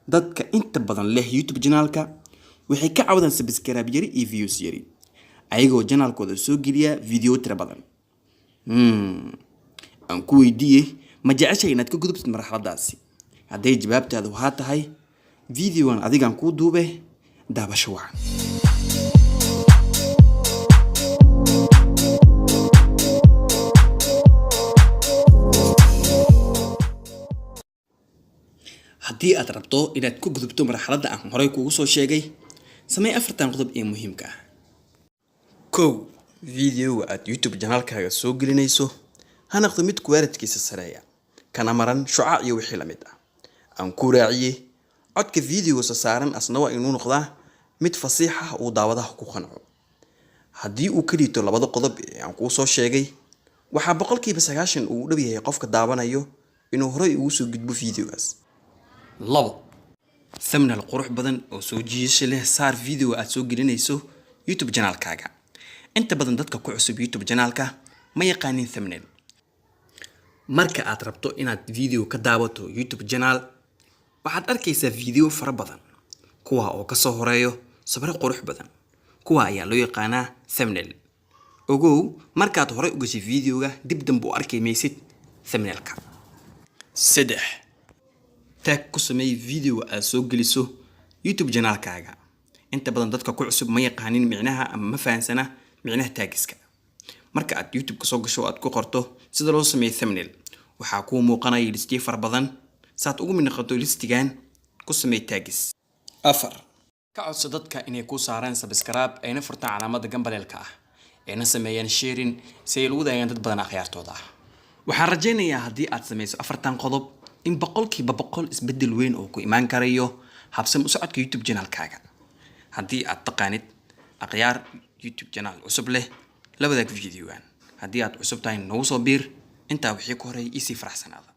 dadka inta badan leh YouTube channelka waxay ka caawdaan subscribe yari iyo views yari ayagoo channelkooda soo geliya video tira badan aan ku weydiiyay ma jeceshay inaad ka gudubtid marxaladaasi hadday jawaabtaadu waxaa tahay videogan adigaan kuu duubay daabasho wacan haddii aad rabto inaad ku gudubto marxaladda aan horey kuugu soo sheegay samee 4 qodob ee muhiimka ah kow videoga aad YouTube channelkaaga soo gelinayso ha noqdo mid quality-kiisa sareeya kana maran shucaac iyo wixii la mid ah aan ku raaciyay codka videoga soo saaran asna waa inuu noqdaa mid fasiix ah oo daawadaha ku qanco haddii uu ka liito labada qodob ee aan kuu soo sheegay waxaa 90% uu dhab yahay qofka daawanayo inuu horey ugu soo gudbo videogaas labo thumbnail qurux badan oo soo jiidasho leh saar video aad soo gelinayso YouTube channelkaaga inta badan dadka ku cusub YouTube channelka ma yaqaanin thumbnail marka aad rabto inaad video ka daawato YouTube channel waxaad arkaysaa video fara badan kuwa oo ka soo horeeyo sawir qurux badan kuwa ayaa loo yaqaanaa thumbnail ogow markaad horey u gashay videoga dib dambe u arkay maysid thumbnailka saddex tag ku samee video aad soo geliso YouTube channelkaaga inta badan dadka ku cusub ma yaqaanin micnaha ama ma fahansana micnaha taggiska marka aad YouTube ka soo gasho aad ku qorto sida loo sameeyo thumbnail waxa ku muuqanaya listiyo far badan saad ugu minaqato listigan ku samee taggis afar ka codso dadka inay ku saaraan subscribe ayna furtaan calaamada gambaleelka ah ayna sameeyaan sharing si ay ugu daayaan dad badan akhiyaartooda waxaan rajaynayaa haddii aad sameyso 4 qodob in 100% isbedel weyn oo ku imaan karayo habsam u socodka YouTube channelkaaga haddii aad taqaanid akhyaar YouTube channel cusub leh la wadaag videogan haddii aad cusub tahay nagu soo biir inta wixii ku horay isi faraxsanaada